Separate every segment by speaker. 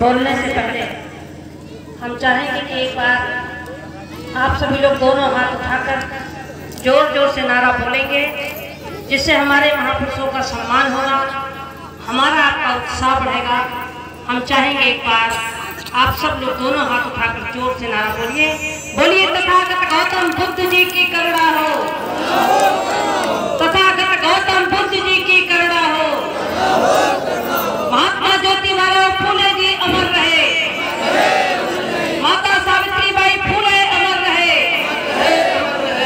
Speaker 1: बोलने से पहले हम चाहेंगे कि एक बार आप सभी लोग दोनों हाथ उठाकर जोर जोर से नारा बोलेंगे, जिससे हमारे महापुरुषों का सम्मान होगा, हमारा आपका उत्साह बढ़ेगा। हम चाहेंगे एक बार आप सब लोग दोनों हाथ उठाकर जोर से नारा बोलिए, बोलिए तथागत गौतम बुद्ध जी की करुणा हो, तथागत गौतम बुद्ध जी की करुणा हो, महात्मा ज्योतिबा फूले जी अमर रहे, माता सावित्रीबाई फूले अमर रहे,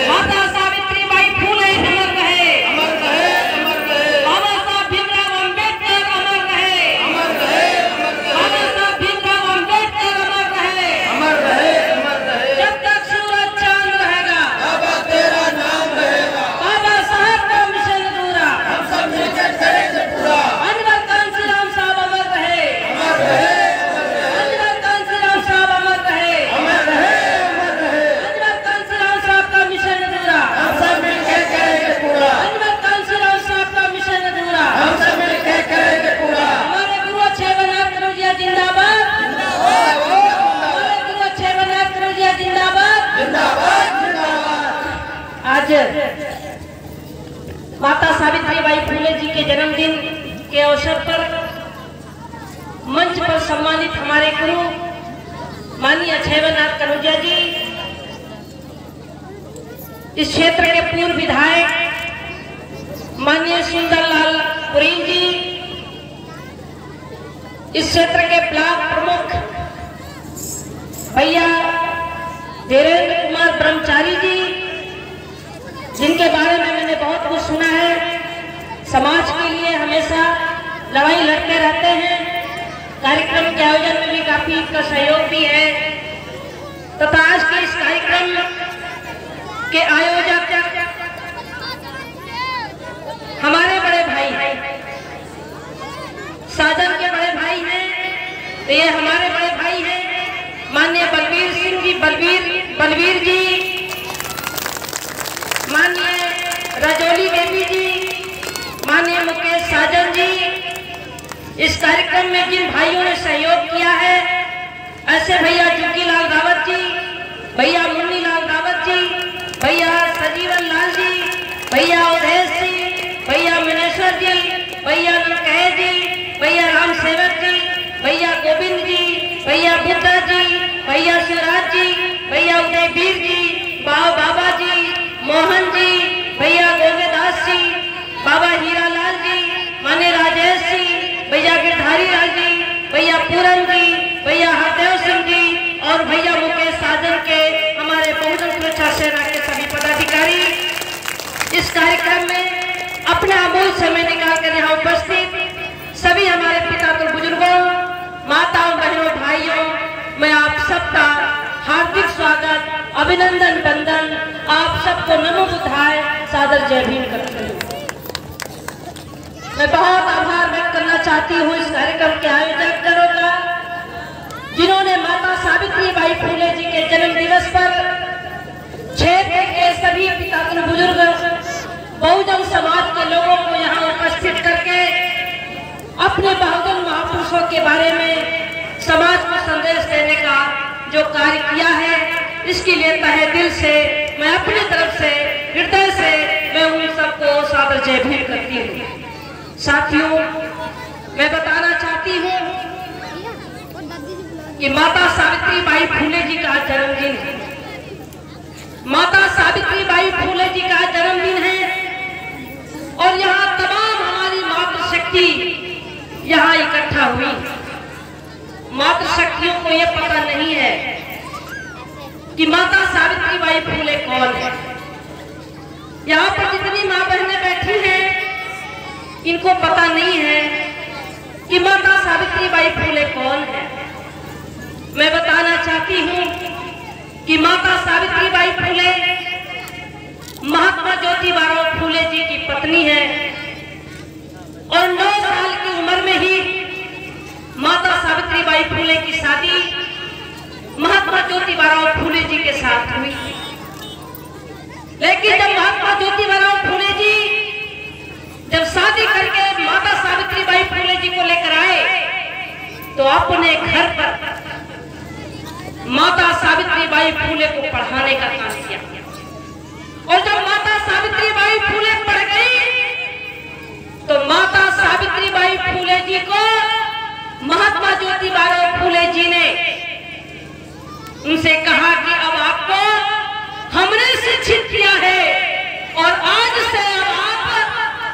Speaker 1: माता सावित्रीबाई फूले अमर रहे, बाबा साहब भीमराव अम्बेडकर अमर रहे, बाबा साहब भीमराव अम्बेडकर अमर रहे, जब तक सूरज चांद रहेगा बाबा तेरा नाम रहेगा, बाबा साहब का मिशन अधूरा हम सब मिलकर करेंगे पूरा। अनवर कांसीराम साहब अमर रहे, अनवर कांसीराम साहब अमर रहे, अनवर कांसीराम साहब का मिशन अधूरा हम सब मिलकर करेंगे पूरा, अनवर कांसीराम साहब का मिशन अधूरा हम सब मिलकर करेंगे पूरा। हमारे गुरु अच्छेवनाथ करोजिया जिंदाबाद, हमारे गुरु अच्छेवनाथ करोजिया जिंदाबाद, जिंदाबाद जिंदाबाद। आज माता सावित्रीबाई फूले जी के जन्मदिन के अवसर पर मंच पर सम्मानित हमारे गुरु माननीय अच्छेवनाथ कनौजिया जी, इस क्षेत्र के पूर्व विधायक माननीय सुंदरलाल पुरीन जी, इस क्षेत्र के ब्लॉक प्रमुख भैया धीरेन्द्र कुमार ब्रह्मचारी जी, जिनके बारे में मैंने बहुत कुछ सुना है, समाज के लिए हमेशा लड़ाई लड़ते रहते हैं, कार्यक्रम के आयोजन में भी काफी इनका सहयोग भी है, तथा आज के इस कार्यक्रम के आयोजक हमारे बड़े भाई साजन के बड़े भाई हैं, तो ये हमारे बड़े भाई हैं माननीय बलबीर सिंह जी, बलबीर जी, माननीय रजोली देवी जी, माननीय मुकेश साजन जी। इस कार्यक्रम में जिन भाइयों ने सहयोग किया है, ऐसे भैया जुकीलाल रावत जी, भैया मुन्नीलाल रावत जी, भैया सजीवन लाल जी, भैया उदेश जी, भैया मनेश्वर जी, भैया नरकहे जी, भैया राम सेवक जी, भैया गोविंद जी, भैया बुद्धा जी, भैया शिवराज जी, भैया उदयवीर जी, बाबा जी, मोहन जी, भैया गोविंदास जी, बाबा हीरालाल जी, माने राजेश जी, भैया गिरधारी लाल जी, भैया पूरन जी, भैया हरदेव सिंह जी और भैया मुकेश साजन के हमारे बहुजन सुरक्षा सेना के सभी पदाधिकारी इस कार्यक्रम में अपना अमूल्य समय निकाल कर यहाँ उपस्थित सभी हमारे पिता और बुजुर्गों, माताओं, बहनों, भाइयों, मैं आप सबका हार्दिक स्वागत, अभिनंदन, वंदन, आप सबको नमो बुद्धाय सादर जय भीम करती हूँ। मैं बहुत आभार व्यक्त करना चाहती हूँ इस कार्यक्रम के आयोजकों का, जिन्होंने माता सावित्रीबाई फूले जी के जन्म दिवस पर क्षेत्र के सभी पिता बुजुर्ग, बहुजन समाज के लोगों को यहाँ उपस्थित करके अपने बहुजन महापुरुषों के बारे में समाज को संदेश देने का जो कार्य किया है, इसके लिए तहे दिल से मैं अपनी तरफ से, हृदय से मैं उन सबको सादर जय भीम करती हूँ। साथियों, मैं बताना चाहती हूँ कि माता सावित्रीबाई फूले जी का जन्मदिन है, माता सावित्रीबाई फूले जी का जन्मदिन है और यहाँ तमाम हमारी मातृशक्ति यहाँ इकट्ठा हुई। मातृशक्तियों को यह पता नहीं है कि माता सावित्रीबाई फूले कौन है। यहाँ पर जितनी माँ बहनें बैठी हैं, इनको पता नहीं है कि माता सावित्रीबाई फूले कौन है। मैं बताना चाहती हूँ कि माता सावित्रीबाई फूले महात्मा ज्योतिबा फूले जी की पत्नी है और 9 साल की उम्र में ही माता सावित्रीबाई फूले की शादी महात्मा ज्योतिबा फूले जी के साथ हुई। लेकिन जब महात्मा ज्योतिबा फूले जी जब शादी करके माता सावित्रीबाई फूले जी को लेकर आए, तो आप अपने घर पर माता सावित्रीबाई फूले को पढ़ाने का काम किया। और जब माता सावित्रीबाई फूले पढ़ गई तो माता सावित्रीबाई फूले जी को महात्मा ज्योतिबा फूले जी ने उनसे कहा कि अब आपको हमने शिक्षित किया है और आज से अब आप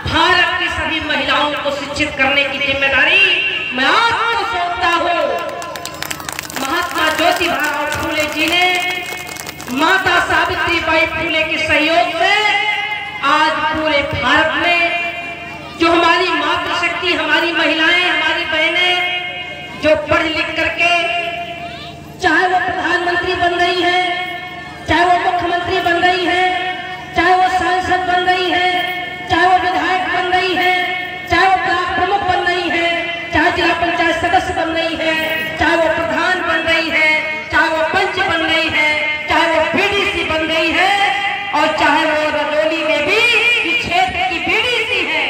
Speaker 1: भारत की सभी महिलाओं को शिक्षित करने की जिम्मेदारी मैं आपको सौंपता हूं। महात्मा ज्योतिबा फूले जी ने माता सावित्रीबाई फूले के सहयोग से आज पूरे भारत में जो हमारी मातृशक्ति, हमारी महिलाएं, हमारी बहनें जो पढ़ लिख करके चाहे वो प्रधानमंत्री बन रही है, चाहे वो मुख्यमंत्री बन रही है, चाहे वो सांसद बन रही है, चाहे वो विधायक बन रही है, चाहे वो ब्लॉक प्रमुख बन रही है, चाहे जिला पंचायत सदस्य बन रही है, चाहे वो प्रधान बन रही है, चाहे वो पंच बन रही है, चाहे वो बीडीसी बन रही है और चाहे वो रजौली में भी क्षेत्र की बीडीसी है।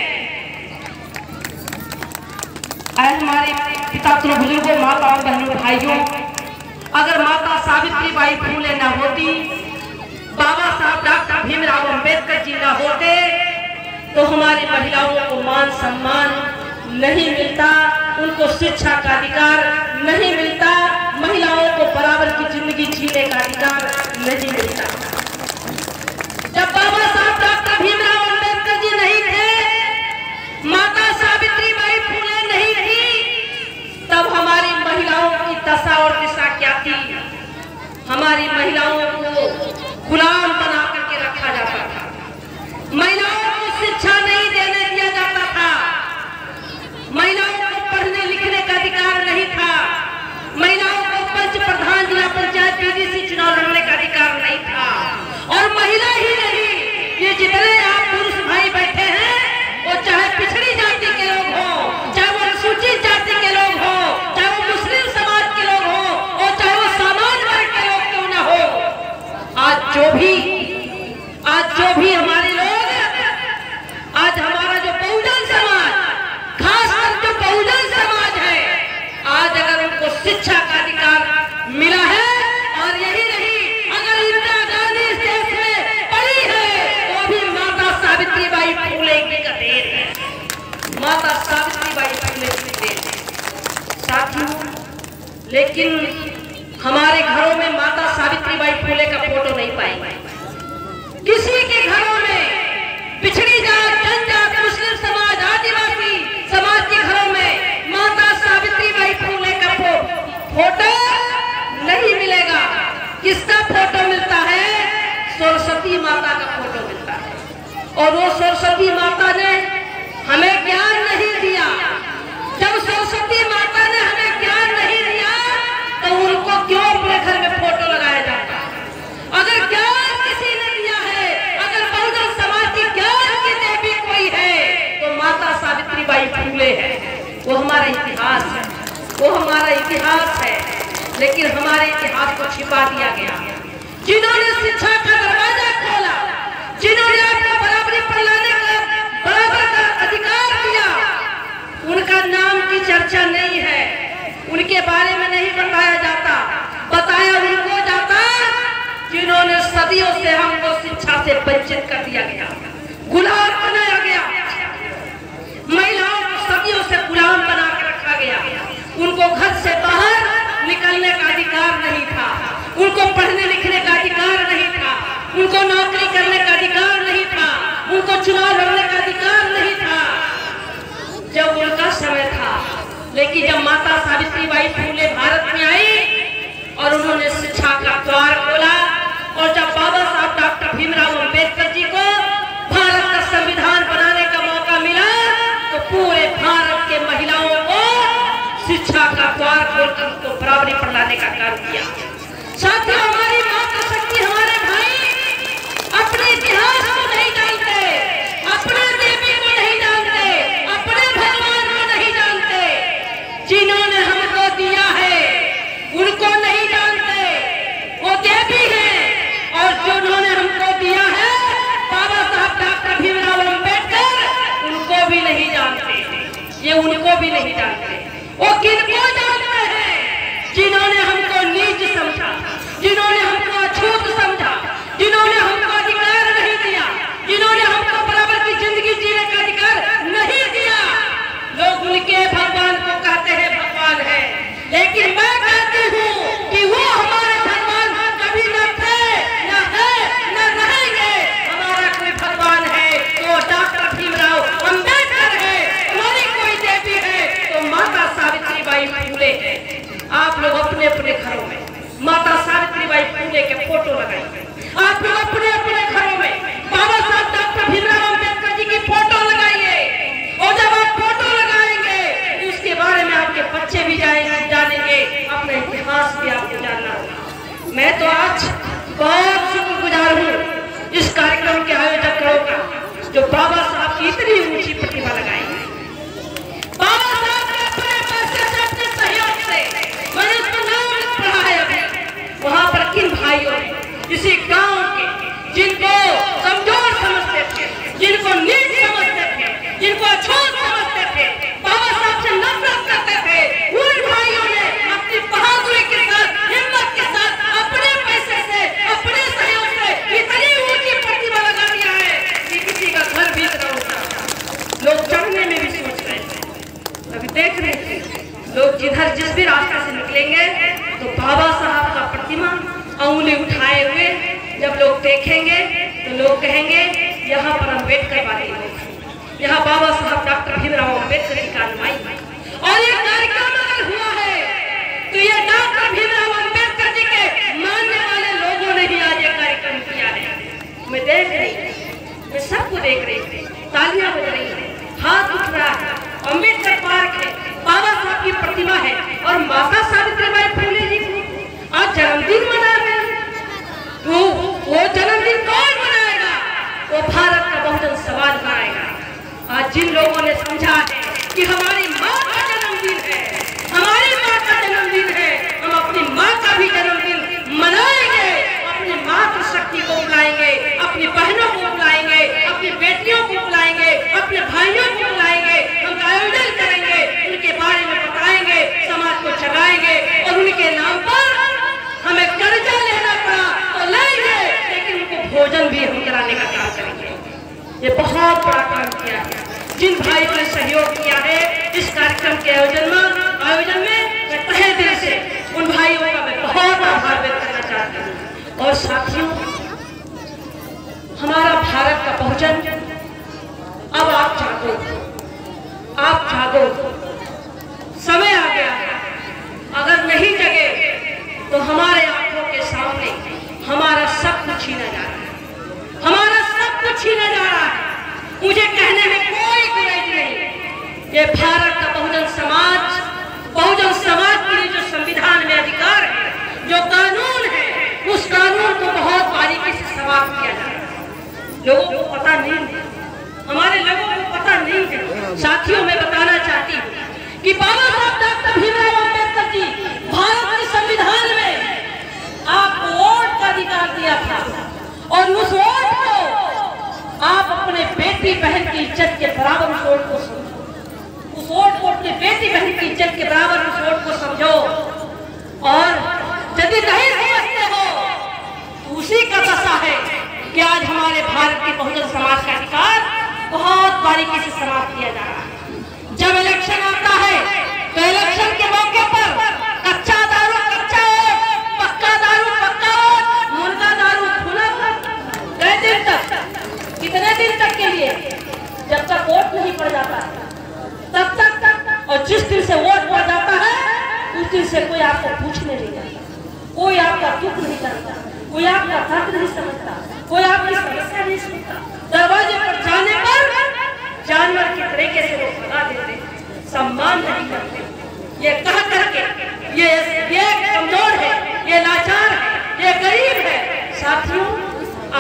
Speaker 1: हमारे पिता बुजुर्गों, माताओं, बहनों, भाइयों, अगर माता सावित्रीबाई फूले न होती, बाबा साहब डॉक्टर भीमराव अंबेडकर जी न होते तो हमारी महिलाओं को मान सम्मान नहीं मिलता, उनको शिक्षा का अधिकार नहीं मिलता, महिलाओं को बराबर की जिंदगी जीने का अधिकार नहीं मिलता। जब बाबा साहब डॉक्टर भीमराव अंबेडकर जी नहीं थे, माता सावित्रीबाई फूले नहीं थी, तब हमारी महिलाओं की दशा और दिशा क्या थी? हमारी महिलाओं को गुलाम बना करके रखा जाता था, महिलाओं को शिक्षा नहीं देने दिया जाता था, महिलाओं को पढ़ने लिखने का अधिकार नहीं था, महिलाओं को पंच, प्रधान, जिला पंचायत, बीडीसी चुनाव लड़ने का अधिकार नहीं था। और महिला ही नहीं, ये जितने आप पुरुष भाई बैठे हैं, वो चाहे पिछड़ी जाति के लोग हों, चाहे वो अनुसूचित जाति के लोग हों, चाहे वो मुस्लिम समाज के लोग हों और चाहे वो सामान्य वर्ग के लोग क्यों ना हो, आज जो भी हमारे लोग, आज हमारा जो बहुजन समाज, खासकर जो बहुजन समाज है, आज अगर उनको शिक्षा का अधिकार मिला है, और यही नहीं, अगर इंदिरा गांधी इस देश में पड़ी है तो भी माता सावित्रीबाई फूले की देन है, माता सावित्रीबाई फूले की देन है। साथियों, लेकिन हमारे घरों में माता सावित्रीबाई फूले का फोटो नहीं पाएंगे। किसी के घरों में पिछड़ी जात, जनजात, मुस्लिम समाज, आदिवासी समाज के घरों में माता सावित्रीबाई फूले का फोटो नहीं मिलेगा। किसका फोटो मिलता है? सरस्वती माता का फोटो मिलता है। और वो सरस्वती माता ने हमें ज्ञान नहीं दिया। जब सरस्वती माता ने हमें ज्ञान नहीं दिया तो उनको क्यों अपने घर में फोटो लगाया जाता? अगर ज्ञान किसी ने दिया है, अगर बहुजन समाज की ज्ञान की देवी कोई है तो माता सावित्रीबाई फूले है। वो हमारा इतिहास है, वो हमारा इतिहास है, लेकिन हमारे इतिहास को छिपा दिया गया। जिन्होंने शिक्षा का दरवाजा खोला, जिन्होंने आपको बराबरी पर लाने का, बराबर का अधिकार दिया, उनका नाम की चर्चा नहीं है, उनके बारे में नहीं बताया जाता। बताया उनको जाता जिन्होंने सदियों से हमको शिक्षा से वंचित कर दिया गया, गुलाम बनाया गया, महिलाओं को सदियों से गुलाम बना के रखा गया। उनको घर से बाहर निकलने का अधिकार नहीं था, उनको पढ़ने लिखने का अधिकार नहीं था, उनको नौकरी करने का अधिकार नहीं था, उनको चुनाव लड़ने का अधिकार नहीं था जब उनका समय था। लेकिन जब माता सावित्रीबाई फूले भारत में आई और उन्होंने शिक्षा का द्वार खोला, और जब बाबा साहब डॉक्टर भीमराव अंबेडकर जी को भारत का संविधान बनाने का मौका मिला तो पूरे भारत के महिलाओं को शिक्षा का द्वार खोलकर उनको बराबरी पर लाने का काम किया। साथियों, हमारी मातृशक्ति, हमारे भाई अपने इतिहास को नहीं जानते, अपने देवी को नहीं जानते, अपने भगवान को नहीं जानते, जिन्होंने हमको दिया है उनको नहीं जानते, वो देवी है। और जिन्होंने हमको दिया है बाबा साहब डॉक्टर भीमराव अंबेडकर, उनको भी नहीं जानते, ये उनको भी नहीं जानते। वो किनको जानते हैं? अपने घरों में माता सावित्रीबाई फूले के फोटो लगाएंगे। आप लोग अपने अपने घरों में बाबा साहब डॉक्टर भीमराव अंबेडकर जी की फोटो लगाइए। और जब आप फोटो लगाएंगे तो उसके बारे में आपके बच्चे भी जानेंगे, अपना इतिहास भी आपको जानना होगा। मैं तो आज बहुत शुक्रगुजार हूँ इस कार्यक्रम के आयोजकों का, जो बाबा साहब की इतनी ऊंची प्रतिमा लगाएंगे। बाबा साहब ने अपने पैसे से, अपने सहयोग से, मैंने उसको नाम पढ़ा है अभी, वहां पर किन भाइयों ने इसी गांव के, जिनको कमजोर समझते थे, जिनको नीच समझते थे, जिनको अछूत समझते थे, बाबा साहब से नफरत करते थे, उन भाइयों ने अपनी बहादुरी के साथ, हिम्मत के साथ, अपने पैसे से, अपने सहयोग से इतनी ऊंची प्रतिमा लगा दिया है कि किसी का घर भी इतना होता। लोग चढ़ने में भी सोच रहे थे, अभी देख रहे थे लोग जिस भी रास्ते से निकलेंगे तो बाबा साहब का प्रतिमा अंगुली उठाए हुए जब लोग देखेंगे तो लोग कहेंगे यहाँ पर अम्बेडकर वाले लोग, यहाँ बाबा साहब डॉक्टर भीमराव अम्बेडकर की कारनामाई। और ये कार्यक्रम अगर हुआ है तो ये डॉक्टर भीमराव अम्बेडकर जी के मानने वाले लोगों ने ही आज ये कार्यक्रम किया है। मैं देख रही हूँ, मैं सबको देख रही हूँ, तालियां बज रही है, हाथ उठ रहा है, अम्बेडकर पार्क है, बाबा साहब की प्रतिमा है और माता सावित्रीबाई फूले जी आज जन्मदिन मना रहे हैं। वो जन्मदिन कौन मनाएगा? वो भारत का बहुजन समाज मनाएगा। आज जिन लोगों ने समझा है कि हमारी माँ का जन्मदिन है, हमारी माँ का जन्मदिन है, हम अपनी माँ का भी जन्मदिन मनाएंगे, अपनी मातृशक्ति को बुलाएंगे, अपनी बहनों को बुलाएंगे, अपनी बेटियों को बुलाएंगे, अपने भाइयों को बुलाएंगे, हम आयोजन करेंगे, उनके बारे में बताएंगे, समाज को जगाएंगे और उनके नाम पर हमें कर्जा लेना पड़ा तो लेंगे, लेकिन उनको भोजन भी हम कराने का काम करेंगे। ये बहुत बड़ा काम किया है जिन भाइयों ने सहयोग किया है इस कार्यक्रम के आयोजन में मैं तहे दिल से उन भाइयों का मैं बहुत आभार व्यक्त करना चाहती हूँ। और साथियों, हमारा भारत का बहुजन, अब आप जागो, आप जागो, समय आ गया है। अगर नहीं जगे तो हमारे आंखों के सामने हमारा सब कुछ छीना जा रहा है, हमारा सब कुछ छीना जा रहा है। मुझे कहने में कोई गुरेज नहीं, ये भारत का बहुजन समाज के लिए जो संविधान में अधिकार है, जो कानून है, उस कानून को बहुत बारीकी से समाप्त किया जा रहा है। लोगों को पता नहीं है, हमारे लोगों को पता नहीं है। साथियों, मैं बताना चाहती हूँ कि बाबा साहब डॉक्टर भीमराव अम्बेडकर जी भारत के संविधान में आपको वोट का अधिकार दिया था और उस वोट को आप अपने बेटी बहन की इज्जत के बराबर उस वोट को समझो, उस वोट को अपनी बेटी बहन की इज्जत के बराबर उस वोट को समझो। और यदि नहीं समझते हो तो उसी का दशा है कि आज हमारे भारत के बहुजन समाज का अधिकार बहुत बारीकी से समाप्त किया जा रहा है। जब इलेक्शन आता है तो इलेक्शन के मौके पर कच्चा दारू कच्चा वोट, पक्का दारू पक्का वोट, मुर्गा दारू खुला वोट। कई दिन तक, कितने दिन तक के लिए? जब तक वोट नहीं पड़ जाता तब तक। और जिस दिन से वोट पड़ जाता है उस दिन से कोई आपको पूछने नहीं जाता, कोई आपका दुख नहीं करता, कोई आपका दर्द नहीं समझता, कोई आपकी समस्या नहीं सुनता। दरवाजे पर जाने पर जानवर के तरीके से वो भगा देते, सम्मान नहीं करते। ये कह करके ये कमजोर है, ये लाचार है, ये गरीब है। साथियों,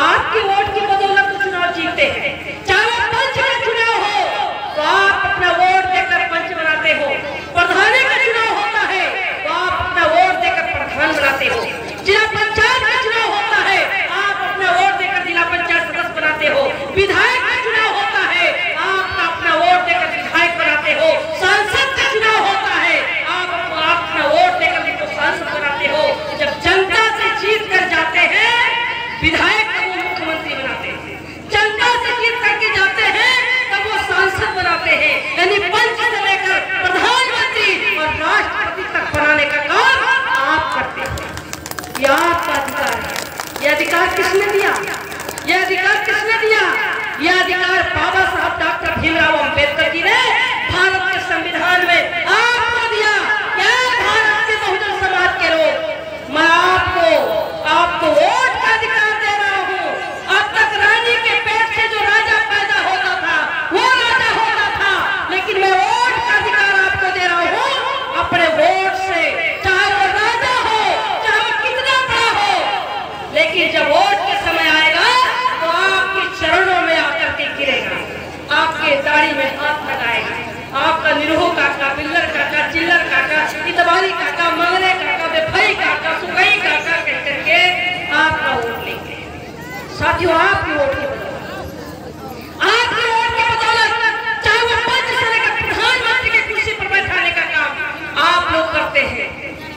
Speaker 1: आपकी वोट की बदौलत तो चुनाव जीतते हैं। चाहे वो पंच का चुनाव हो तो आप अपना वोट देकर पंच बनाते हो, प्रधानी का चुनाव होता है तो आप अपना वोट देकर प्रधान बनाते हो, जिला पंचायत का चुनाव होता है आप अपना वोट देकर जिला पंचायत सदस्य बनाते हो, विधायक का चुनाव होता है आप अपना वोट देकर विधायक बनाते हो, सांसद का चुनाव होता है आप अपना वोट देकर उनको सांसद बनाते हो। जब जनता से जीत कर जाते हैं विधायक को मुख्यमंत्री बनाते हैं, जनता से जीत करके जाते हैं तब वो सांसद बनाते हैं, यानी पंच से लेकर प्रधानमंत्री और राष्ट्रपति तक बनाने का काम आप करते हैं। यह आपका अधिकार है। यह अधिकार किसने दिया? यह अधिकार किसने दिया? यह अधिकार बाबा साहब डॉक्टर भीमराव अम्बेडकर जी ने भारत के संविधान में आपको दिया। क्या भारत के बहुजन समाज के लोग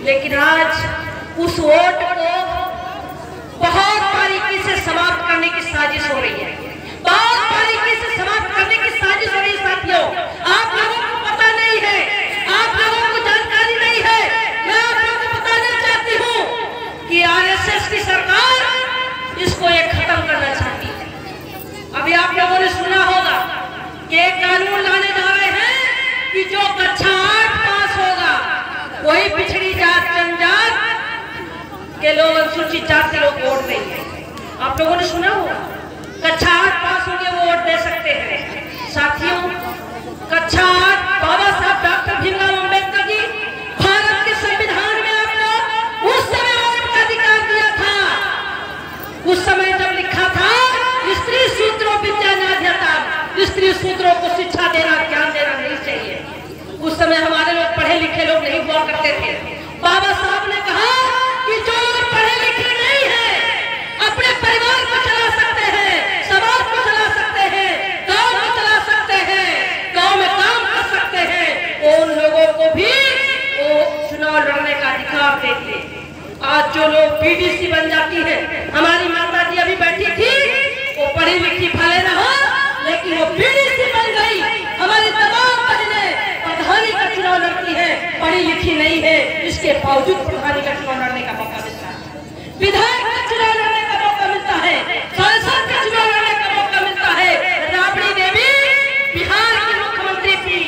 Speaker 1: लेकिन आज उस वोट को बहुत बारीकी से समाप्त करने की साजिश हो रही है, बहुत बारीकी से समाप्त करने की साजिश हो रही है। साथियों, आप लोगों को पता नहीं है, आप लोगों को जानकारी नहीं है। मैं आप लोगों को बताना चाहती हूँ कि आरएसएस की सरकार इसको एक खत्म करना चाहती है। अभी आप लोगों ने सुना होगा कि एक कानून लाने जा रहे हैं कि जो कक्षा 8 पास होगा वही पिछड़ी जात जनजात के लोग, अनुसूचित जात के लोग वोट देंगे। आप लोगों ने सुना होगा कक्षा 8 पास होंगे वो वोट दे सकते हैं। साथियों, कक्षा 8 बाबा साहब डॉक्टर भीमराव अंबेडकर जी भारत के संविधान में आप लोग उस समय वोट का अधिकार दिया था। उस समय जब लिखा था स्त्री सूत्रों विद्या नाध्यता, स्त्री सूत्रों को शिक्षा देना, ज्ञान देना नहीं चाहिए, उस समय हमारे लोग पढ़े लिखे लोग नहीं हुआ करते थे। बाबा साहब ने कहा कि जो लोग पढ़े लिखे नहीं है अपने परिवार को चला सकते हैं, समाज को चला सकते हैं, गांव को चला सकते हैं, गांव में काम कर सकते हैं, उन लोगों को भी वो चुनाव लड़ने का अधिकार देते। आज जो लोग बीडीसी बन जाती है, हमारी माता जी अभी बैठी थी, वो पढ़ी लिखी भले न हो लेकिन वो बीडीसी बन गई। हमारी तमाम बहनें प्रधानी का चुनाव लड़ती है, पढ़ी लिखी नहीं है, इसके बावजूद प्रधानी का चुनाव लड़ने का मौका मिलता है, विधायक का चुनाव लड़ने का मौका मिलता है, सांसद का चुनाव लड़ने का मौका मिलता है। राबड़ी देवी बिहार की मुख्यमंत्री थी,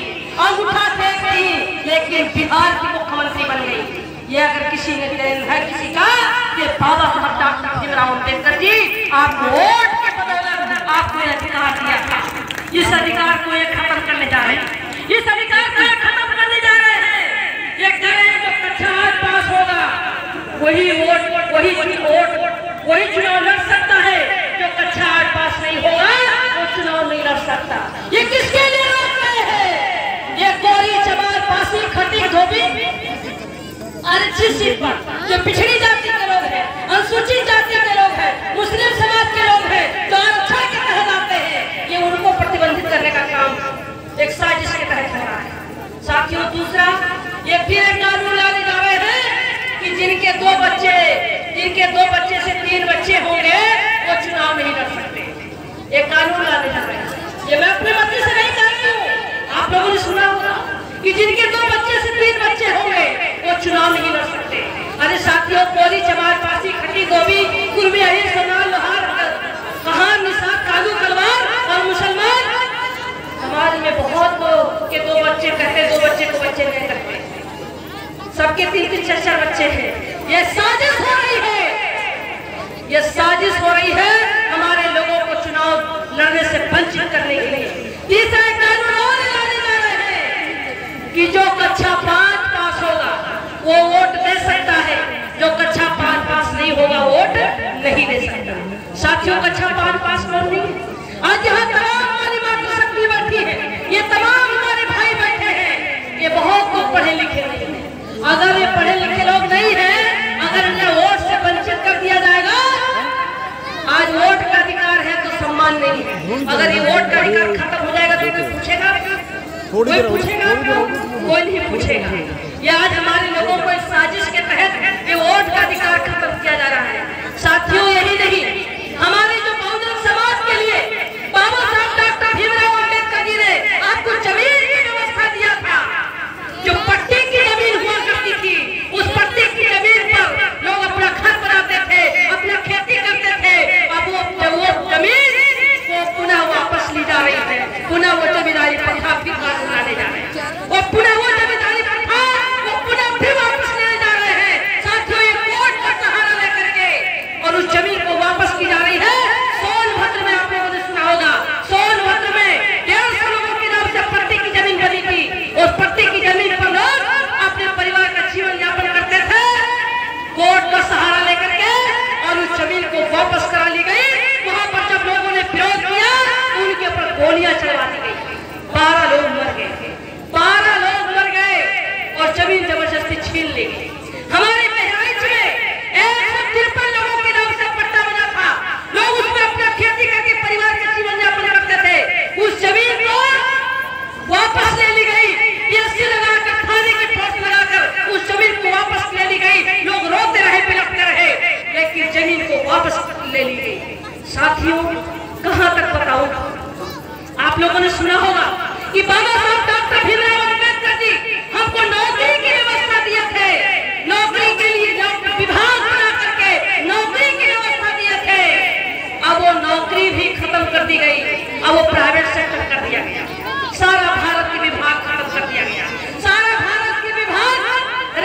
Speaker 1: अंगूठा टेक थी, लेकिन बिहार की मुख्यमंत्री बन गई। ये अगर किसी ने देन है किसी का, ये बाबा साहब डॉक्टर भीमराव अम्बेडकर जी आपको वोट के बदौलत आपको यह अधिकार दिया था। इस अधिकार को ये खत्म करने जा रहे हैं, इस अधिकार को ये खत्म करने जा रहे हैं। ये करें जो कक्षा 8 पास होगा वही चुनाव लड़ सकता है, जो कक्षा 8 पास नहीं होगा वो चुनाव नहीं लड़ सकता। ये किसके लिए रोक रहे हैं? ये गोरी चमार पासी खटी धोबी आरक्षित सीट पर जो पिछड़ी जाति के लोग हैं, अनुसूचित जाति के लोग हैं, मुस्लिम समाज के लोग हैं, जो आरक्षण के तहत आते हैं, ये उनको प्रतिबंधित करने का काम एक साजिश के तहत हो रहा है। साथियों, दूसरा ये फिर एक कानून लाने जा रहे हैं कि जिनके दो बच्चे से 3 बच्चे होंगे वो चुनाव नहीं लड़ सकते। एक कानून लाने जा रहे हैं, ये मैं अपने मत से नहीं कहती हूँ, आप लोगों ने सुना होगा कि जिनके 2 बच्चे से 3 बच्चे होंगे वो चुनाव नहीं लड़ सकते। अरे साथियों, कोरी चमार पासी खटी गोभी कुर्मी अहिर सोनाल लोहार कहान निसार कालू तलवार और मुसलमान समाज में बहुत लोग के 2 बच्चे कहते, 2 बच्चे को बच्चे नहीं करते, सबके 3-3 4-4 बच्चे हैं। ये साजिश हो रही है, ये साजिश हो रही है हमारे लोगों को चुनाव लड़ने से वंचित करने के लिए। तीसरा कानून और लाने जा रहे हैं कि जो कक्षा 5 पास होगा वो वोट दे सकता है, जो कक्षा 5 पास नहीं होगा वोट नहीं दे सकता। साथियों, कक्षा 5 पास कौन नहीं है? आज यहाँ तमाम हमारी मातृशक्ति बैठी है, ये तमाम हमारे भाई बैठे हैं, ये बहुत लोग पढ़े लिखे नहीं है। अगर ये पढ़े लिखे लोग नहीं है, अगर इन्हें वोट से वंचित कर दिया जाएगा, आज वोट का अधिकार है तो सम्मान नहीं है। अगर ये वोट का अधिकार खत्म हो जाएगा तो कोई पूछेगा? कोई पूछेगा? कोई नहीं पूछेगा। ये आज हमारे लोगों को इस साजिश के तहत ये वोट का अधिकार खत्म किया जा रहा है। साथियों, यही नहीं, हमारे जो बहुजन समाज के लिए बाबा साहब डॉक्टर भीमराव अम्बेडकर जी ने आपको जमीन की व्यवस्था दिया था। जो पट्टी की जमीन हुआ करती थी, उस पट्टी की जमीन पर लोग अपना घर बनाते थे, अपना खेती करते थे। अब वो जमीन वो पुनः वापस ली जा रही है, पुनः वो जमींदारी प्रथा भी कानून लाने जा रहे हैं, और पुनः वो जमींदारी प्रथा वो पुनः भी वापस लोगों ने सुना होगा कि बाबा साहब डॉक्टर भीमराव अम्बेडकर जी हमको नौकरी की व्यवस्था दिए थे, नौकरी के लिए विभाग बना करके नौकरी की व्यवस्था दिए थे। अब वो नौकरी भी खत्म कर दी गई, अब वो प्राइवेट सेक्टर कर दिया गया, सारा भारत के विभाग खत्म कर दिया गया, सारा भारत के विभाग,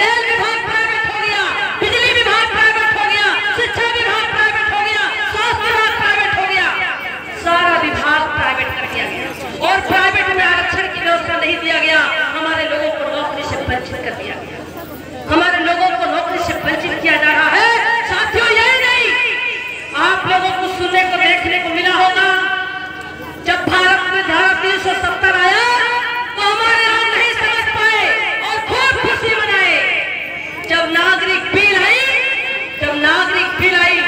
Speaker 1: रेल विभाग प्राइवेट हो गया, बिजली विभाग प्राइवेट हो गया, शिक्षा विभाग प्राइवेट हो गया, स्वास्थ्य विभाग प्राइवेट हो गया, सारा विभाग प्राइवेट कर दिया गया। और प्राइवेट में आरक्षण की व्यवस्था नहीं दिया गया, हमारे लोगों को नौकरी से वंचित कर दिया गया, हमारे लोगों को नौकरी से वंचित किया जा रहा है। साथियों, यही नहीं, आप लोगों को सुनने को देखने को मिला होगा, जब भारत में धारा 370 आया तो हमारे लोग नहीं समझ पाए और खूब खुशी मनाए। जब नागरिक बिल आई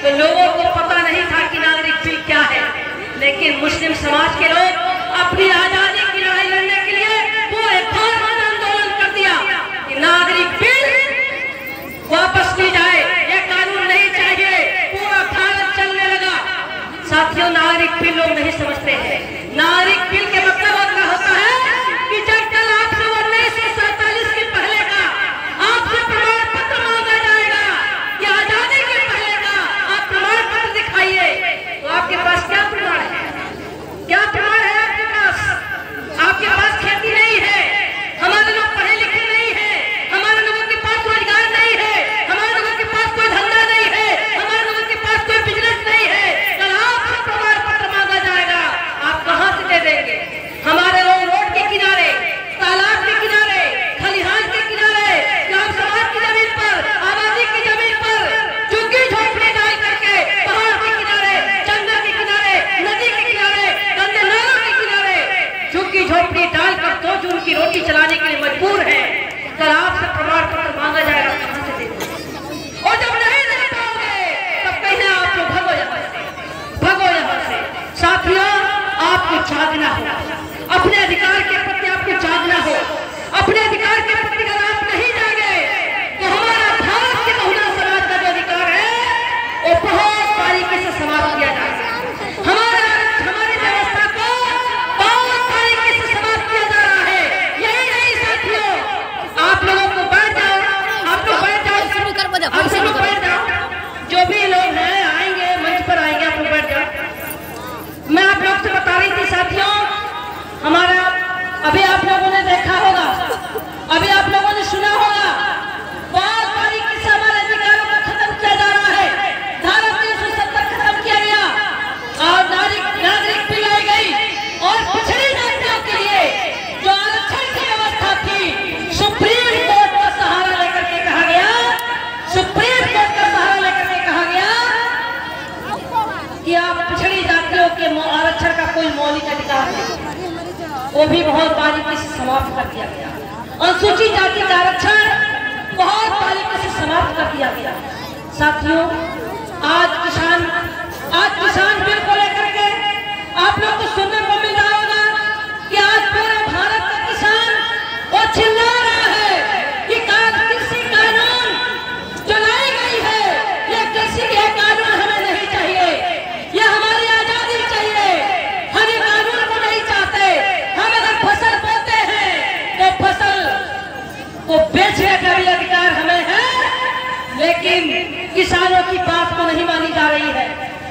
Speaker 1: तो लोगों को पता नहीं था कि नागरिक बिल क्या है, लेकिन मुस्लिम समाज के लोग अपनी आजादी की लड़ाई लड़ने के लिए पूरे भारत में आंदोलन कर दिया कि नागरिक बिल वापस ली जाए, ये कानून नहीं चाहिए, पूरा भारत चलने लगा। साथियों, नागरिक बिल लोग नहीं समझते हैं। नागरिक बिल के मतलब होता है कि जब कल आपसे 1947 के पहले का आपसे प्रमाण पत्र मांगा जाएगा कि आजादी के पहले का आप प्रमाण पत्र दिखाइए, तो आपके पास क्या प्रमाण है? क्या प्रमाण है आपके पास? आपके पास खेती नहीं है, हमारे लोग पढ़े लिखे नहीं है, हमारे लोगों के पास रोजगार नहीं है, हमारे लोगों के पास कोई धंधा नहीं है, हमारे लोगों के पास कोई बिजनेस नहीं है। कल आपसे प्रमाण पत्र मांगा जाएगा, आप कहां से दे देंगे? हमारे लोग रोड के किनारे, तालाब के किनारे, खलिहान के किनारे, ग्राम समाज की जमीन पर, आबादी की जमीन पर झुग्गी झोपड़ी डाल करके, पहाड़ के किनारे, जंगल के किनारे, नदी के किनारे, गंदे नालों के किनारे झुग्गी झोपड़ी डालकर 2 जून की रोटी चलाने के लिए मजबूर है। कल आपसे प्रमाण पत्र मांगा जाएगा, कहां से देंगे? और जब नहीं दे पाओगे तब कहना आप लोग भागो यहाँ से, भागो यहाँ से। साथियों, आपको जागना हो, अपने अधिकार के प्रति आपको जागना हो। अपने अधिकार के प्रति अगर आप नहीं जागे तो हमारा भारत के बहुजन समाज का जो अधिकार है वो बहुत बारीकी से समाप्त किया जाएगा। हमारी व्यवस्था को बहुत बारीकी से समाप्त किया जा रहा है। यही नहीं साथियों, आप लोगों को बैठ जाओ, आप लोग बैठ जाओ, आप सब लोग बैठ जाओ, जो भी लोग हैं आएंगे, मंच पर आएंगे, आप लोग बैठ जाओ। मैं आप लोग से बता रही थी साथियों, हमारा अभी आप लोगों ने देखा होगा, अभी आप लोगों ने सुना होगा, बहुत बारीकी से हमारे अधिकारों को खत्म किया जा रहा है। धारा 370 खत्म किया गया और नागरिक बिल लाई गई और पिछड़ी जातियों के लिए जो आरक्षण की व्यवस्था थी, सुप्रीम कोर्ट का सहारा लेकर के कहा गया, सुप्रीम कोर्ट का सहारा लेकर के कहा गया कि आप पिछड़ी जातियों के आरक्षण का कोई मौलिक अधिकार नहीं, वो भी बहुत बारीकी से समाप्त कर दिया गया। अनुसूचित जाति का आरक्षण बहुत बारीकी से समाप्त कर दिया गया। साथियों, आज किसान बिल को लेकर के आप लोग को सुनने को मिल रहा होगा कि आज पूरे भारत का किसान वो चिल्ला रहा है कि कृषि कानून जो लाई गई है, ये कृषि के कानून हमें नहीं चाहिए, ये हमारी आजादी चाहिए, हम ये कानून को नहीं चाहते। हम अगर फसल बोते हैं तो फसल को बेचने का भी अधिकार हमें है, लेकिन किसानों की बात को नहीं मानी जा रही है।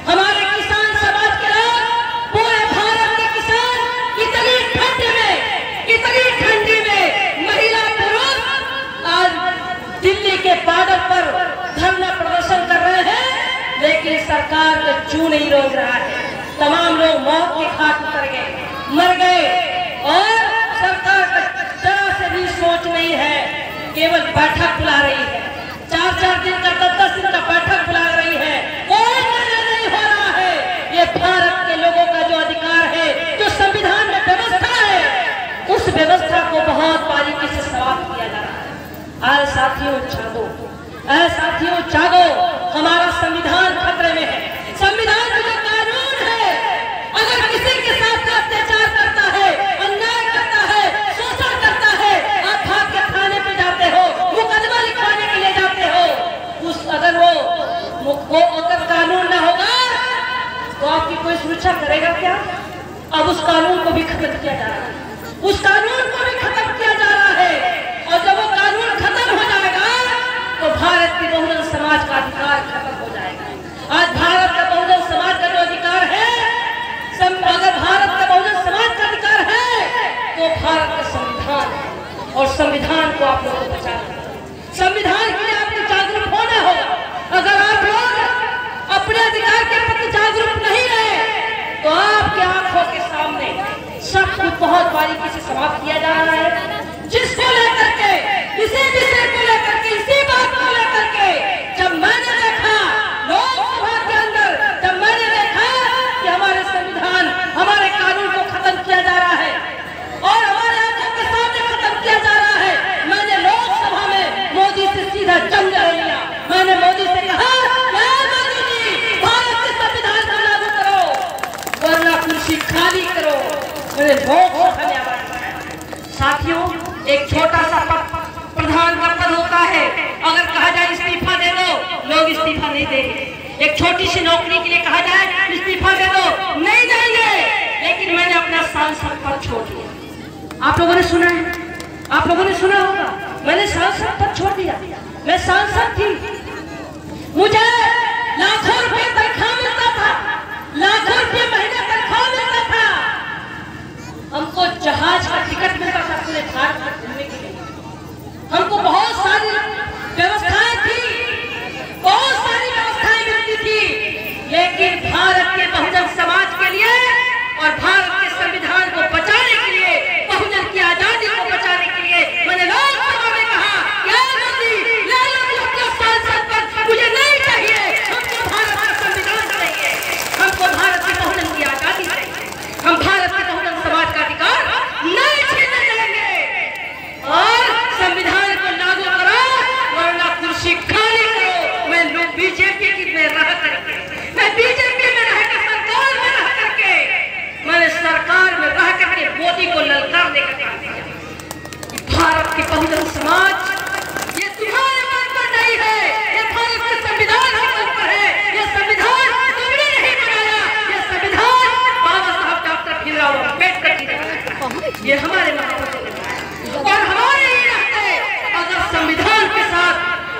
Speaker 1: हमारे किसान समाज के लोग, पूरे भारत के किसान इतनी ठंडी में महिला पुरुष आज दिल्ली के बॉर्डर पर धरना प्रदर्शन कर रहे हैं, लेकिन सरकार को क्यों नहीं रोक रहा है? तमाम लोग मौत के घाट उतर गए, मर गए और सरकार का जरा से भी सोच नहीं है, केवल बैठक बुला रही है, 4-4 दिन का 10-10 दिन का बैठक बुला रही है, कोई निर्णय नहीं हो रहा है। ये भारत के लोगों का जो अधिकार है, जो संविधान में व्यवस्था है, उस व्यवस्था को बहुत बारीकी से समाप्त किया जा रहा है। आज साथियों जागो, साथियों जागो, हमारा संविधान खतरे में है। संविधान में जो कानून है, अगर किसी के साथ अत्याचार करता है, अन्याय करता है, शोषण करता है, आप भाग के थाने पे जाते हो, मुकदमा लिखवाने के लिए जाते हो, अगर वो अगर कानून न होगा तो आपकी कोई सुरक्षा करेगा क्या? अब उस कानून को भी खत्म किया जा रहा है, उस कानून को भी खत्म किया जा रहा है। और जब वो कानून खत्म हो जाएगा तो भारत के बहुजन समाज का अधिकार खत्म हो जाएगा। आज भारत का बहुजन समाज का जो अधिकार है, अगर भारत का बहुजन समाज का अधिकार है तो भारत का संविधान है, और संविधान को आप लोगों को बचाना है। संविधान के लिए आपको जागरूक होना होगा। अगर आप लोग अपने अधिकार के प्रति जागरूक नहीं रहे तो आपके आंखों के सामने सब कुछ बहुत बारीकी से समाप्त किया जा रहा है। जिसको लेकर के, इसी विषय को लेकर के, इसी बात को लेकर के जब मैंने देखा लोकसभा के अंदर, जब मैंने देखा कि हमारे संविधान, हमारे कानून को खत्म किया जा रहा है और हमारे आंखों के सामने खत्म किया जा रहा है, मैंने लोकसभा में मोदी से सीधा जंग लड़ लिया। मैंने मोदी से कहा, मोदी जी, भारत के संविधान को लागू करो वरना कुर्सी खाली करो। मैंने लोकसभा में आवाज उठाया। साथियों, एक छोटा सा पद, प्रधान का पद होता है, अगर कहा जाए इस्तीफा दे दो, लोग इस्तीफा नहीं देंगे। एक छोटी सी नौकरी के लिए कहा जाए इस्तीफा दे दो, नहीं देंगे। लेकिन मैंने अपना सांसद पद छोड़ दिया। आप लोगों ने सुना है, आप लोगों ने सुना होगा, मैंने सांसद पद छोड़ दिया। मैं सांसद थी, मुझे लाखों रुपए तनख्वाह मिलता था, लाखों रुपए महीने तनख्वाह मिलता था। हमको जहाज का टिकट मिलता था पूरे भारत में घूमने के लिए। हमको बहुत सारी व्यवस्थाएं थी, बहुत सारी व्यवस्थाएं मिलती थी। लेकिन भारत के बहुजन समाज के लिए और भारत के संविधान को बचाने के लिए, बहुजन की आजादी को बचाने के लिए मैंने लोकसभा में कहा, मुझे नहीं चाहिए, हमको भारत का संविधान चाहिए, हमको भारत के बहुजन की आजादी चाहिए, हम भारत के बहुजन समाज का अधिकार नहीं छीनने देंगे और संविधान को लागू करो वरना कुर्सी खाली करो। मैं लोग बीजेपी की में रह करके, मैं बीजेपी में रहकर, सरकार में रह करके, मैंने सरकार में रह करके मोदी को ललकार देकर कहा दिया, भारत के बहुजन समाज ये तुम्हारे मन पर नहीं है, ये भारत के संविधान के ऊपर है। ये संविधान तुमने नहीं बनाया, ये संविधान बाबा साहब डॉक्टर भीमराव अम्बेडकर जी ने बनाया, ये हमारे महापुरुषों ने बनाया। और हमारे ही रहते अगर संविधान के साथ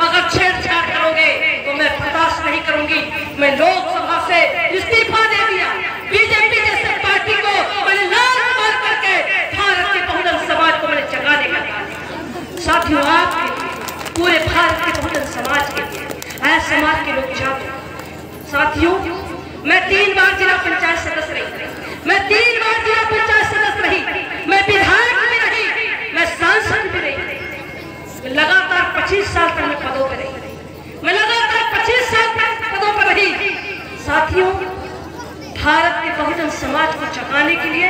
Speaker 1: अगर छेड़छाड़ करोगे तो मैं बर्दाश्त नहीं करूंगी। मैं लोकसभा से इस्तीफा दे दिया। बीजेपी जैसे पार्टी को मैंने लात मार करके भारत के बहुजन समाज को मैंने जगाने का दिया। साथियों, आपके पूरे भारत के बहुजन समाज के लिए, ऐसे समाज के लोग जाते। साथियों, मैं 3 बार जिला पंचायत सदस्य रही, मैं 3 बार जिला पंचायत सदस्य रही, मैं विधायक भी रही, मैं सांसद भी रही। लगातार 25 साल तक मैं पदों पर रही, मैं लगातार 25 साल तक पदों पर रही। साथियों, भारत के बहुजन समाज को जगाने के लिए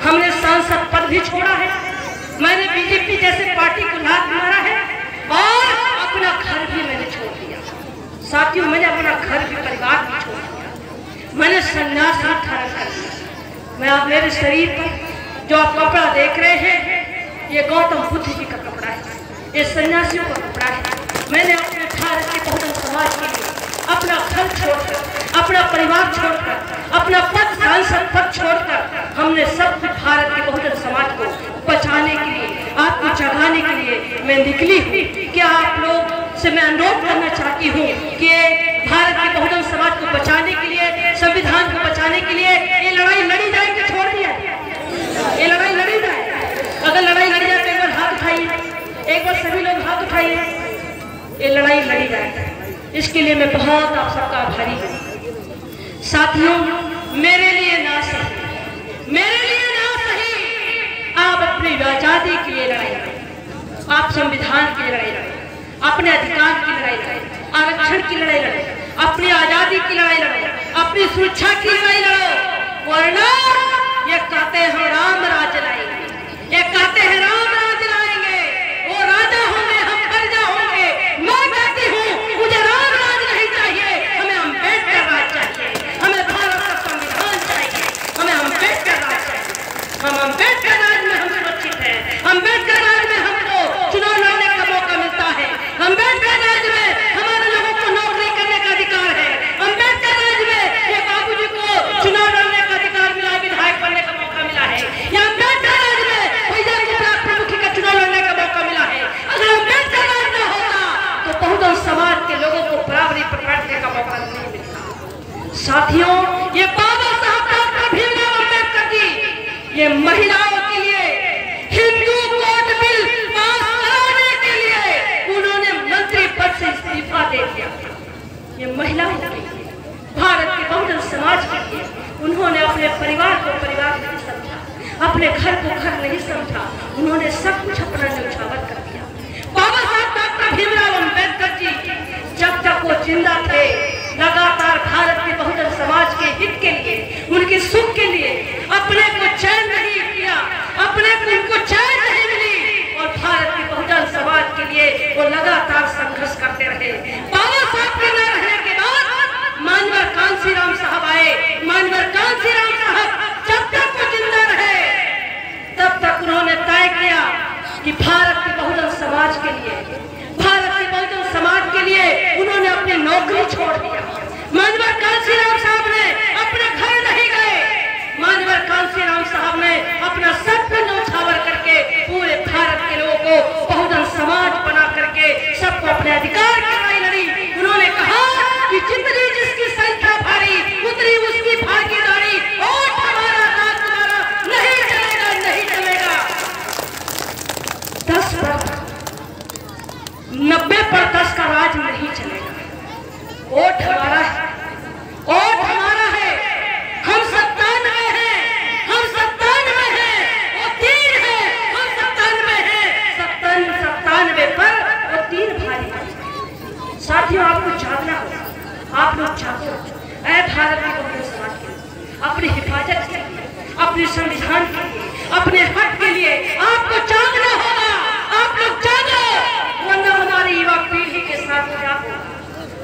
Speaker 1: हमने सांसद पद भी छोड़ा है, मैंने बीजेपी जैसे पार्टी को लात मारा है और अपना घर भी मैंने छोड़ दिया। साथियों, मैंने अपना घर भी, परिवार भी छोड़ दिया, मैंने संन्यास भी धारण कर दिया। मैं आप मेरे शरीर पर जो आप कपड़ा देख रहे हैं, ये गौतम बुद्ध जी का कपड़ा है, ये सन्यासियों का कपड़ा है। मैंने अपने भारत के बहुजन समाज के लिए अपना घर छोड़कर, अपना परिवार छोड़कर, अपना पद, सांसद पद छोड़कर, हमने सब कुछ भारत के बहुजन समाज को बचाने के लिए, आपको जगाने के लिए मैं निकली हूँ। क्या आप लोग से मैं अनुरोध करना चाहती हूँ कि भारत के बहुजन समाज को बचाने के लिए, संविधान को बचाने के लिए ये लड़ाई लड़ी जाए कि छोड़ दिया? ये लड़ाई लड़ी जाए। अगर लड़ाई लड़ी जाए तो एक बार हाथ उठाइए, एक बार सभी लोग हाथ उठाइए। ये लड़ाई लड़ी जाए, इसके लिए मैं बहुत आप सबका आभारी हूँ। साथियों, मेरे लिए ना सही, मेरे लिए ना सही, आप अपनी आजादी के लिए लड़ाई लड़ें, आप संविधान की लड़ाई लड़ें, अपने अधिकार की लड़ाई लड़ें, आरक्षण की लड़ाई लड़ें, अपनी आजादी की लड़ाई लड़ें, अपनी सुरक्षा की लड़ाई लड़ो। वरना ये कहते हैं राम राज्य लाएंगे, ये कहते हैं राम राज्य लाएंगे, वो राजा होंगे, हम प्रजा होंगे। मैं कहती हूँ मुझे राम राज्य नहीं चाहिए, हमें अम्बेडकर राज चाहिए, हमें भारत का संविधान चाहिए, हमें अम्बेडकर राज चाहिए। हम अम्बेडकर राज में हम सुरक्षित हैं, अम्बेडकर राज में हमको चुनाव लड़ने का मौका मिलता है, अम्बेडकर राज में हमारे लोगों को नौकरी करने का अधिकार है, अम्बेडकर राज में ये बाबूजी को चुनाव लड़ने का अधिकार मिला, विधायक बनने का साथियों, ये बाबा साहब डॉक्टर भीमराव अम्बेडकर जी ये महिलाओं के लिए हिंदू कोड बिल पास कराने के लिए उन्होंने मंत्री पद से इस्तीफा दे दिया। ये महिलाओं के लिए, भारत के बहुजन समाज के लिए उन्होंने अपने परिवार को परिवार नहीं समझा, अपने घर को घर नहीं समझा, उन्होंने सब कुछ अपना न्यौछावर कर दिया। बाबा साहब डॉक्टर भीमराव अम्बेडकर जी जब तक वो जिंदा थे लगातार भारत के बहुजन समाज के हित के लिए, उनके सुख के लिए अपने को चैन नहीं किया, अपने को उनको चैन नहीं मिली और भारत के बहुजन समाज के लिए वो लगातार संघर्ष करते रहे। बाबा साहब के न रहने के बाद मानवर कांसीराम साहब आए। मानवर कांसीराम साहब जब तक वो जिंदा रहे तब तक उन्होंने तय किया कि भारत के बहुजन समाज के लिए, भारत के बहुजन समाज के लिए उन्होंने अपनी नौकरी छोड़ दिया। मानवर कांसीराम साहब ने अपने घर नहीं गए, मानवर कांसीराम साहब ने अपना सब कुछ न्यौछावर करके पूरे भारत के लोगों को बहुजन समाज बना करके सबको अपने अधिकार की लड़ाई लड़ी। उन्होंने कहा कि जितनी जिसकी संख्या भारी उतनी उसकी भागीदारी, और हमारा राज तुम्हारा नहीं चलेगा, नहीं चलेगा। 10 पर 90 पर 10 का राज नहीं चलेगा। वोट हमारा है, वोट हमारा है। हम 97 हैं, हम 97 हैं, वो 3 है, हम 97 हैं। 97 पर वो 3 भारी है। साथियों, आपको जागना होगा, आप लोग जागो। ऐ भारत के बहुजन समाज के लिए, अपनी हिफाजत के लिए, अपने संविधान के लिए, अपने हक के लिए आपको जागना होगा। आप लोग जागो, वरना हमारी युवा पीढ़ी के साथ क्या होगा।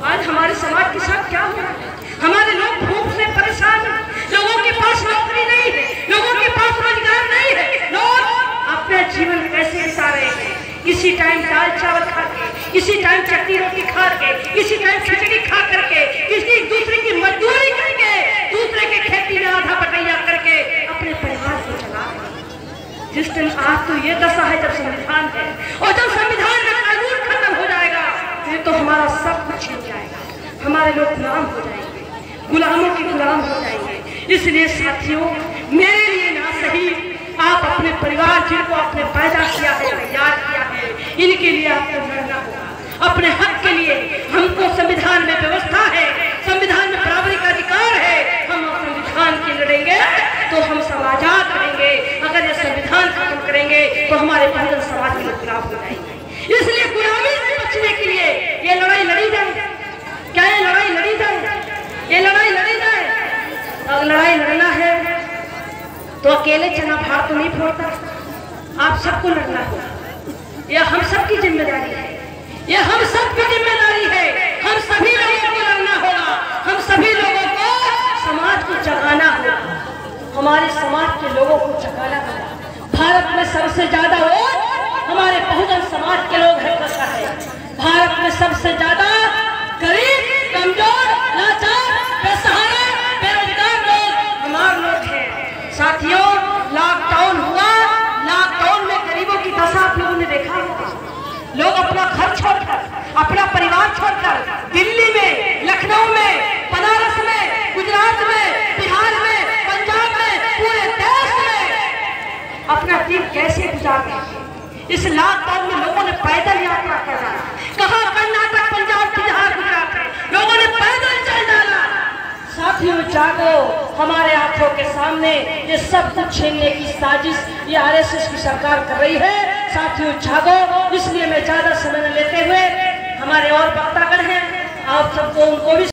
Speaker 1: आज हमारे समाज के साथ क्या हो रहा है? हमारे लोग भूख से परेशान हैं, लोगों के पास नौकरी नहीं है, लोगों के पास रोजगार नहीं है। लोग अपना जीवन कैसे बिता रहे हैं? किसी टाइम दाल चावल खा के, किसी टाइम चटनी रोटी खा के, किसी टाइम खिचड़ी खा करके, किसी दूसरे की मजदूरी करके, दूसरे के खेती में आधा बटैया करके अपने परिवार को चला रहे हैं। जिस दिन आज तो ये दशा है जब संविधान है, और जब संविधान का कानून खत्म हो जाएगा ये तो हमारा सब कुछ छिन जाएगा। हमारे लोग गुलाम हो जाएंगे, गुलामों के गुलाम हो जाएंगे। इसलिए साथियों, मेरे लिए ना सही, आप अपने परिवार जिनको आपने पैदा किया है, तैयार किया है, इनके लिए आपको लड़ना होगा। अपने हक के लिए हमको संविधान में व्यवस्था है, संविधान में बराबरी का अधिकार है। हम संविधान की लड़ेंगे तो हम सब आजाद रहेंगे। अगर ये संविधान खत्म करेंगे तो हमारे बहुजन समाज के लोग गुलाम हो जाएंगे। इसलिए गुलामी से बचने के लिए ये लड़ाई लड़ी जाए। क्या ये लड़ाई लड़ी जाए? ये लड़ाई लड़ी जाए। अगर लड़ाई लड़ना है तो अकेले चना फाड़ तो नहीं फोड़ता, आप सबको लड़ना होगा। यह हम सबकी जिम्मेदारी है, यह हम सबकी जिम्मेदारी है। हम सभी लोगों को लड़ना होगा, हम सभी लोगों को समाज को जगाना होगा, हमारे समाज के लोगों को जगाना होगा। भारत में सबसे ज्यादा वोट हमारे बहुजन समाज के लोग हैं। भारत में सबसे ज्यादा गरीब, कमजोर, लाचार, बेसहारा, बेरोजगार लोग हमारे लोग हैं। साथियों, लॉकडाउन हुआ, लॉकडाउन में गरीबों की दशा आप लोगों ने देखा होगा। लोग अपना घर छोड़कर, अपना परिवार छोड़कर दिल्ली में, लखनऊ में, बनारस में, गुजरात में, बिहार में, पंजाब में, पूरे देश में अपना दिन कैसे गुजार रहे हैं। इस लॉकडाउन में लोगों ने पैदल यात्रा करा, कहाँ कर्नाटक, पंजाब, बिहार, गुजरात में लोगों ने पैदल चल डाला। साथियों, जागो, हमारे आंखों के सामने ये सब कुछ छीनने की साजिश ये आरएसएस की सरकार कर रही है। साथियों, जागो। इसलिए मैं ज्यादा समय न लेते हुए, हमारे और वक्तागण हैं, आप सबको उनको भी